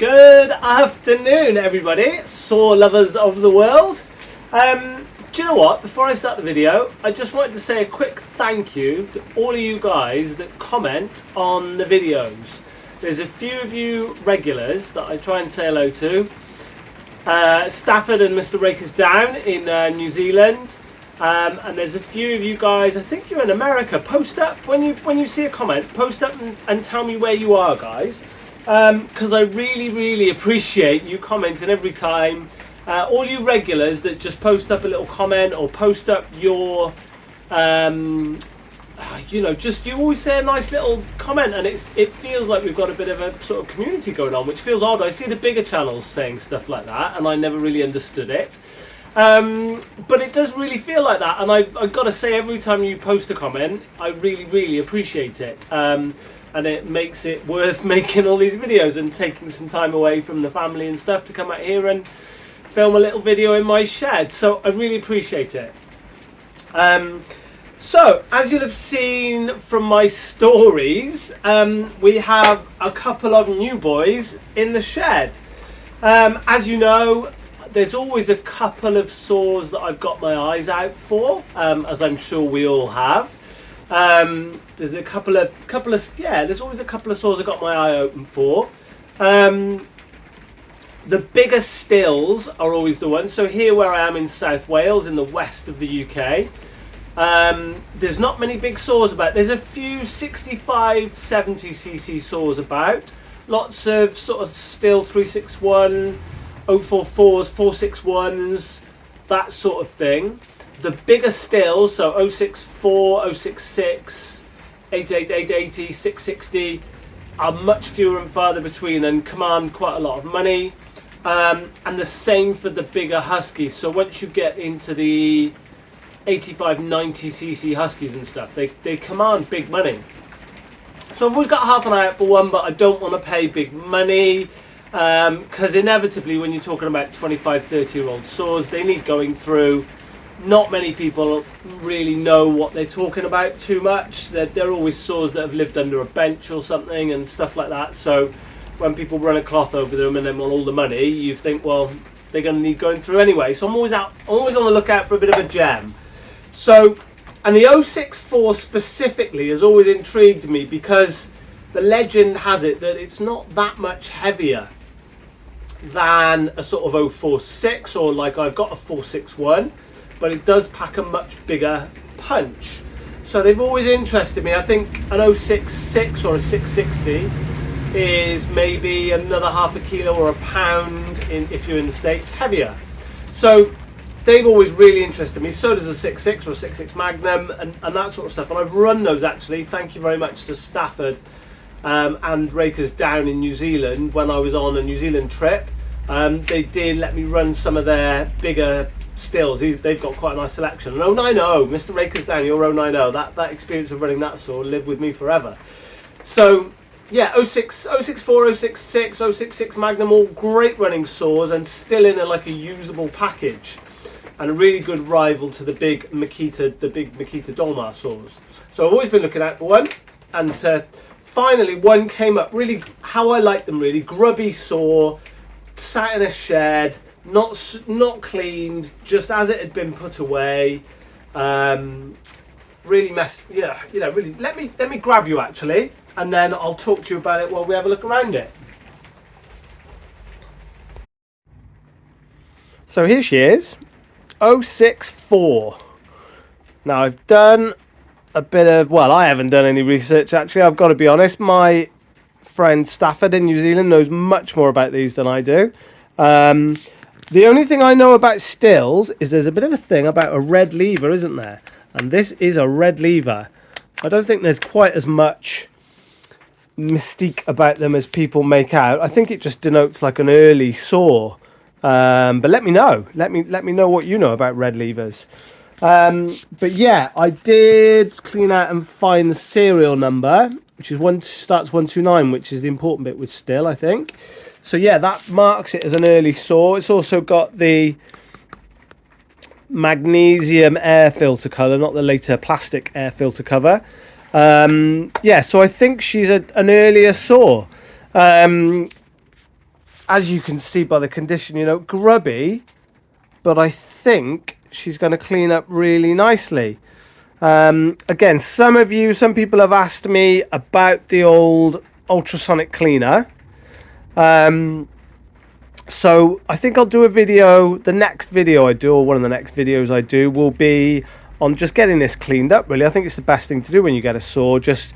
Good afternoon, everybody, saw lovers of the world. Do you know what? Before I start the video, I just wanted to say a quick thank you to all of you guys that comment on the videos. There's a few of you regulars that I try and say hello to. Stafford and Mr. Rakers Down in New Zealand. And there's a few of you guys, I think you're in America. Post up when you see a comment, post up and tell me where you are, guys. Because I really appreciate you commenting every time. All you regulars that just post up a little comment or post up your, just you always say a nice little comment, and it feels like we've got a bit of a sort of community going on, which feels odd. I see the bigger channels saying stuff like that, and I never really understood it. But it does really feel like that, and I've got to say, every time you post a comment, I really appreciate it. And it makes it worth making all these videos and taking some time away from the family and stuff to come out here and film a little video in my shed. So I really appreciate it. So as you'll have seen from my stories, we have a couple of new boys in the shed. As you know, there's always a couple of saws that I've got my eyes out for, as I'm sure we all have. There's a couple of there's always a couple of saws I've got my eye open for. The bigger Stihls are always the ones. So here where I am in South Wales, in the west of the UK, there's not many big saws about. There's a few 65, 70cc saws about. Lots of sort of Stihl 361, 044s, 461s, that sort of thing. The bigger Stihls, so 064, 066, 88, 880, 660, are much fewer and farther between and command quite a lot of money. And the same for the bigger Huskies. So once you get into the 85, 90cc Huskies and stuff, they command big money. So I've always got half an eye out for one, but I don't want to pay big money. Because inevitably, when you're talking about 25, 30-year-old saws, they need going through. Not many people really know what they're talking about too much. They're always saws that have lived under a bench or something and stuff like that. So when people run a cloth over them and then want all the money, you think, well, they're going to need going through anyway. So I'm always on the lookout for a bit of a gem. So, and the 064 specifically has always intrigued me because the legend has it that it's not that much heavier than a sort of 046, or like I've got a 461. But it does pack a much bigger punch. So they've always interested me. I think an 066 or a 660 is maybe another half a kilo or a pound, if you're in the States, heavier. So they've always really interested me. So does a 66 or a 66 Magnum and that sort of stuff. And I've run those actually. Thank you very much to Stafford and Rakers Down in New Zealand when I was on a New Zealand trip. They did let me run some of their bigger Stihls. They've got quite a nice selection. And 090, Mr. Rakers Down, your 090, that experience of running that saw lived with me forever. So yeah, 064, 066, 066 Magnum, all great running saws and still in a usable package, and a really good rival to the big Makita Dolmar saws. So I've always been looking out for one, and finally one came up. Really, how I like them, really grubby saw, sat in a shed. Not cleaned, just as it had been put away. Really messed. Really. Let me grab you actually, and then I'll talk to you about it while we have a look around it. So here she is, 064. Now I've done a bit of. Well, I haven't done any research actually. I've got to be honest. My friend Stafford in New Zealand knows much more about these than I do. The only thing I know about Stihls is there's a bit of a thing about a red lever, isn't there? And this is a red lever. I don't think there's quite as much mystique about them as people make out. I think it just denotes like an early saw. But let me know. Let me know what you know about red levers. But yeah, I did clean out and find the serial number, which is starts 129, which is the important bit with Stihl, I think. So yeah, that marks it as an early saw. It's also got the magnesium air filter colour, not the later plastic air filter cover. Yeah, so I think she's an earlier saw. as you can see by the condition, you know, grubby, but I think she's going to clean up really nicely. Again, some people have asked me about the old ultrasonic cleaner. So I think I'll do a video. The next video I do, or one of the next videos I do, will be on just getting this cleaned up, really. I think it's the best thing to do when you get a saw. Just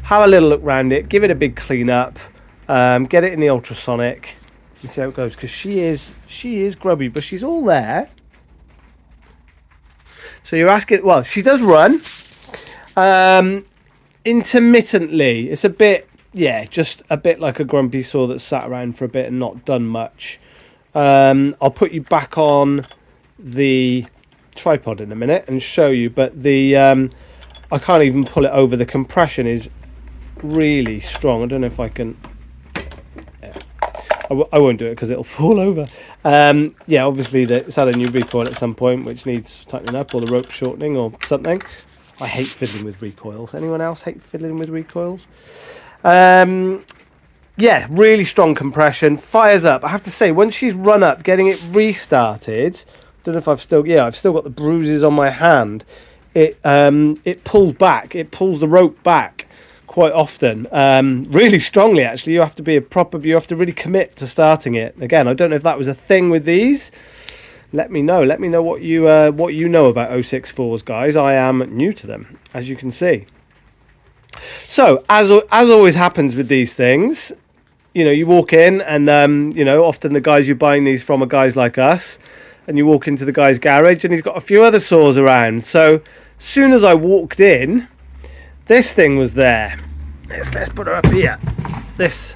have a little look around it, give it a big clean up, get it in the ultrasonic, and see how it goes. Because she is grubby, but she's all there. So you're asking, well, she does run intermittently. It's a bit, yeah, just a bit like a grumpy saw that's sat around for a bit and not done much. I'll put you back on the tripod in a minute and show you, but the I can't even pull it over. The compression is really strong. I don't know if I can. I won't do it because it'll fall over. Yeah, obviously it's had a new recoil at some point, which needs tightening up, or the rope shortening or something. I hate fiddling with recoils. Anyone else hate fiddling with recoils? Yeah, really strong compression. Fires up. I have to say, once she's run up, getting it restarted, don't know if I've still got the bruises on my hand. It pulls back. It pulls the rope back quite often, really strongly. Actually, you have to really commit to starting it. Again, I don't know if that was a thing with these. Let me know what you know about 064s, guys. I am new to them, as you can see. So as always happens with these things, you know, you walk in and you know, often the guys you're buying these from are guys like us, and you walk into the guy's garage and he's got a few other saws around. So as soon as I walked in, this thing was there. Let's put her up here. This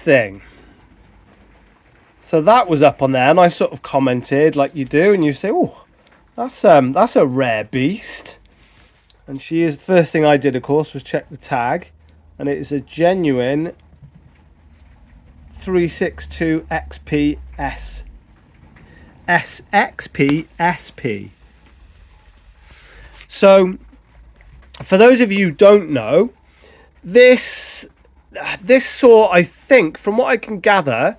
thing. So that was up on there, and I sort of commented like you do, and you say, "Oh, that's a rare beast." And she is. The first thing I did, of course, was check the tag, and it is a genuine 362 XPS XPSP. So, for those of you who don't know, this saw, I think, from what I can gather,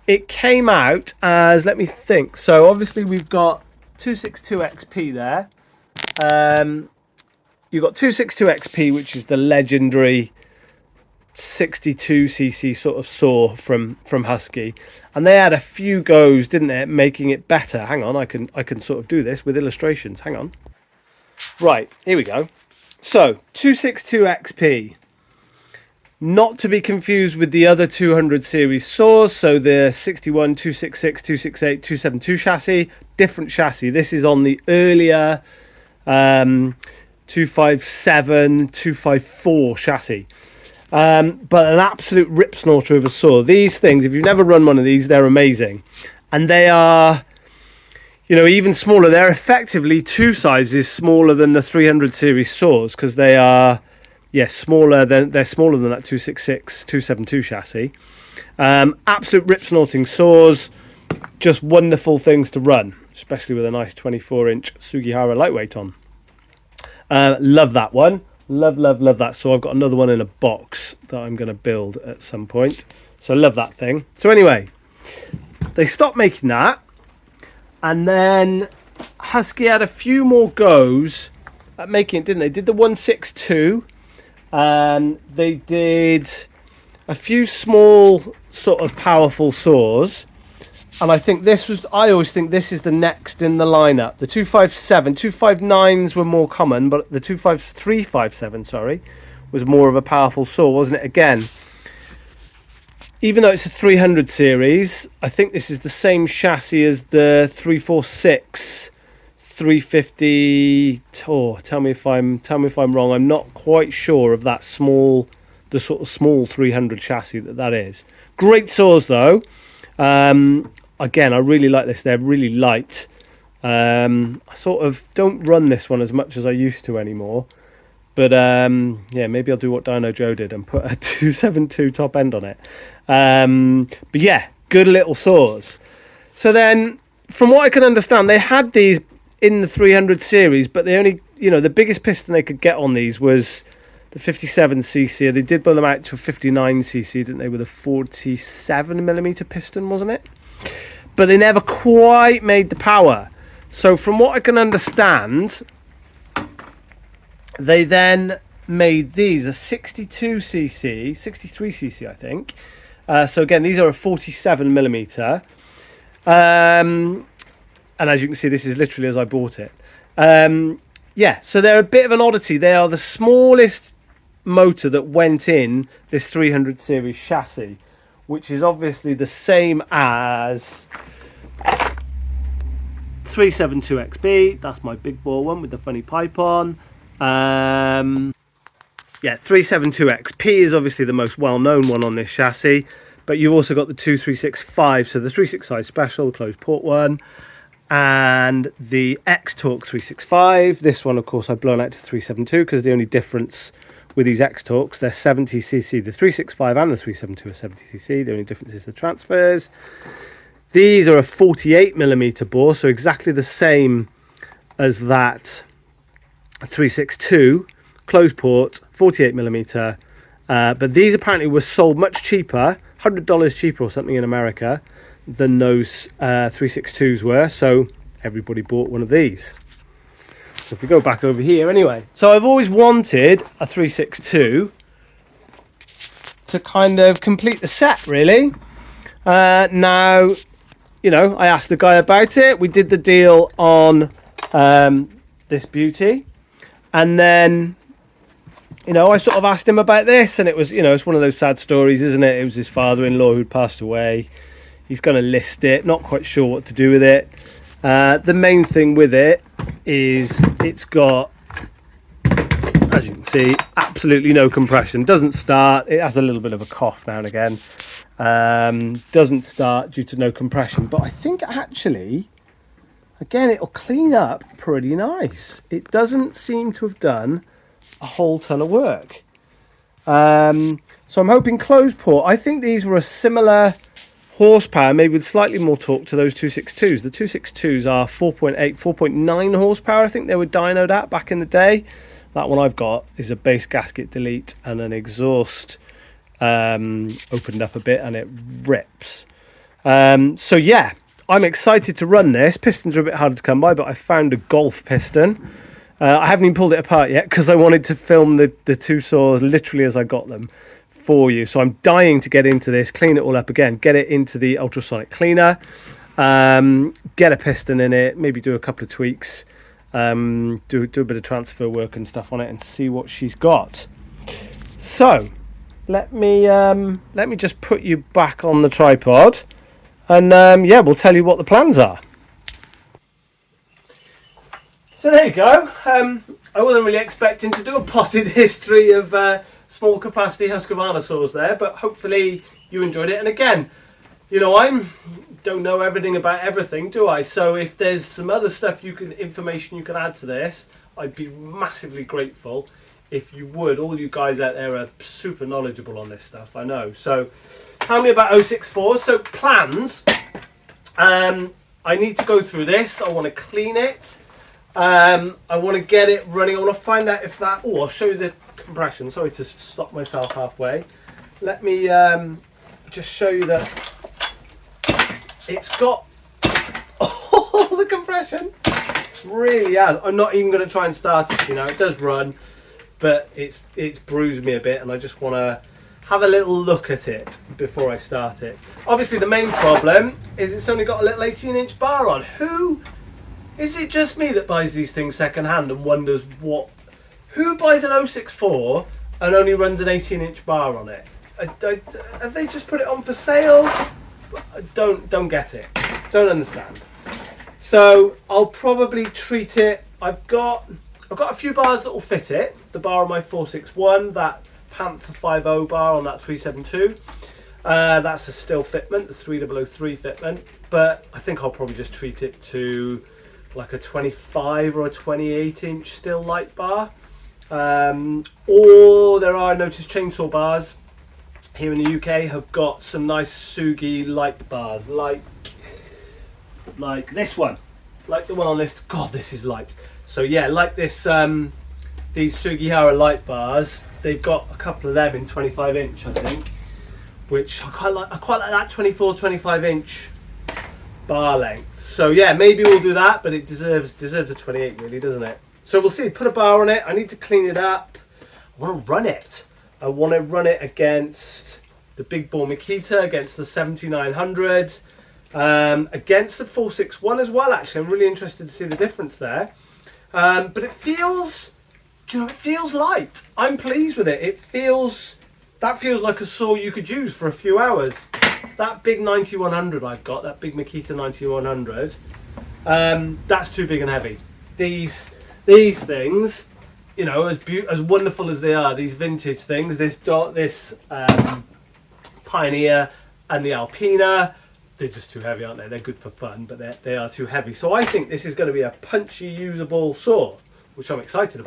it came out as, let me think. So obviously we've got 262 XP there. You've got 262 XP, which is the legendary 62cc sort of saw from Husky, and they had a few goes, didn't they, at making it better. Hang on, I can sort of do this with illustrations. Hang on. Right, here we go. So 262 XP, not to be confused with the other 200 series saws. So the 61, 266, 268, 272 chassis, different chassis. This is on the earlier 257, 254 chassis. But an absolute rip snorter of a saw. These things, if you've never run one of these, they're amazing. And they are, you know, even smaller. They're effectively two sizes smaller than the 300 series saws, because they are, they're smaller than that 266, 272 chassis. Absolute rip snorting saws, just wonderful things to run, especially with a nice 24-inch Sugihara lightweight on. Love that one. Love that. So I've got another one in a box that I'm going to build at some point. So I love that thing. So anyway, they stopped making that, and then Husky had a few more goes at making it, didn't they? Did the 162. They did a few small sort of powerful saws, and I always think this is the next in the lineup. The 257, 259s were more common, but the 357, sorry, was more of a powerful saw, wasn't it? Again, even though it's a 300 series, I think this is the same chassis as the 346, 350. Oh, tell me if I'm wrong. I'm not quite sure of that the sort of small 300 chassis that is. Great saws though. Again, I really like this. They're really light. I sort of don't run this one as much as I used to anymore. But yeah, maybe I'll do what Dino Joe did and put a 272 top end on it. But yeah, good little saws. So then, from what I can understand, they had these in the 300 series, but they only, you know, the biggest piston they could get on these was the 57cc. They did build them out to a 59cc, didn't they, with a 47mm piston, wasn't it? But they never quite made the power. So from what I can understand, they then made these a 62cc, 63cc, I think. So again, these are a 47mm. And as you can see, this is literally as I bought it. Yeah, so they're a bit of an oddity. They are the smallest motor that went in this 300 series chassis, which is obviously the same as 372XB. That's my big bore one with the funny pipe on. Yeah, 372XP is obviously the most well-known one on this chassis, but you've also got the 2365, so the 365 Special closed port one, and the X-Torque 365. This one, of course, I've blown out to 372 because the only difference with these X-Torques, they're 70cc. The 365 and the 372 are 70cc. The only difference is the transfers. These are a 48mm bore, so exactly the same as that 362, closed port, 48mm. But these apparently were sold much cheaper, $100 cheaper or something in America, than those 362s were. So everybody bought one of these. So if we go back over here anyway. So I've always wanted a 362 to kind of complete the set, really. Now, you know, I asked the guy about it. We did the deal on this beauty. And then, you know, I sort of asked him about this, and it was, you know, it's one of those sad stories, isn't it? It was his father-in-law who'd passed away. He's going to list it, not quite sure what to do with it. The main thing with it is it's got, as you can see, absolutely no compression. Doesn't start. It has a little bit of a cough now and again. Doesn't start due to no compression. But I think actually, again, it'll clean up pretty nice. It doesn't seem to have done a whole ton of work. So I'm hoping closed port. I think these were a similar horsepower, maybe with slightly more torque to those 262s. The 262s are 4.8, 4.9 horsepower. I think they were dynoed at back in the day. That one I've got is a base gasket delete and an exhaust opened up a bit and it rips. So yeah, I'm excited to run this. Pistons are a bit harder to come by, but I found a Golf piston. I haven't even pulled it apart yet because I wanted to film the two saws literally as I got them for you. So I'm dying to get into this, clean it all up again, get it into the ultrasonic cleaner, get a piston in it, maybe do a couple of tweaks, do a bit of transfer work and stuff on it and see what she's got. So let me just put you back on the tripod and yeah, we'll tell you what the plans are. So there you go. I wasn't really expecting to do a potted history of small capacity Husqvarna saws there, but hopefully you enjoyed it. And again, you know, don't know everything about everything, do I? So if there's some other stuff information you can add to this, I'd be massively grateful if you would. All you guys out there are super knowledgeable on this stuff, I know. So tell me about 064. So plans, I need to go through this. I want to clean it. I want to get it running. I want to find out if that... Oh, I'll show you the compression. Sorry to stop myself halfway. Let me just show you that it's got all the compression. Really has. I'm not even going to try and start it. You know, it does run, but it's bruised me a bit, and I just want to have a little look at it before I start it. Obviously, the main problem is it's only got a little 18-inch bar on. Is it just me that buys these things second hand and wonders who buys an 064 and only runs an 18-inch bar on it? Have they just put it on for sale? I don't get it. Don't understand. So I'll probably treat it. I've got a few bars that will fit it. The bar on my 461, that Panther 50 bar on that 372. That's a Stihl fitment, the 3003 fitment. But I think I'll probably just treat it to like a 25 or a 28-inch Stihl light bar. Or there are, I noticed, chainsaw bars here in the UK have got some nice Sugi light bars, like this one, like the one on this. God, this is light. So yeah, like this, the these Sugihara light bars. They've got a couple of them in 25 inch, I think, which I quite like that 24, 25 inch bar length. So yeah, maybe we'll do that, but it deserves a 28 really, doesn't it? So we'll see. Put a bar on it. I need to clean it up. I want to run it. I want to run it against the big bore Makita, against the 7900, against the 461 as well. Actually, I'm really interested to see the difference there. But it feels, it feels light. I'm pleased with it. That feels like a saw you could use for a few hours. That big 9100 I've got, that big Makita 9100, that's too big and heavy. These things, you know, as wonderful as they are, these vintage things, this Pioneer and the Alpina, they're just too heavy, aren't they? They're good for fun, but they are too heavy. So I think this is going to be a punchy, usable saw, which I'm excited about.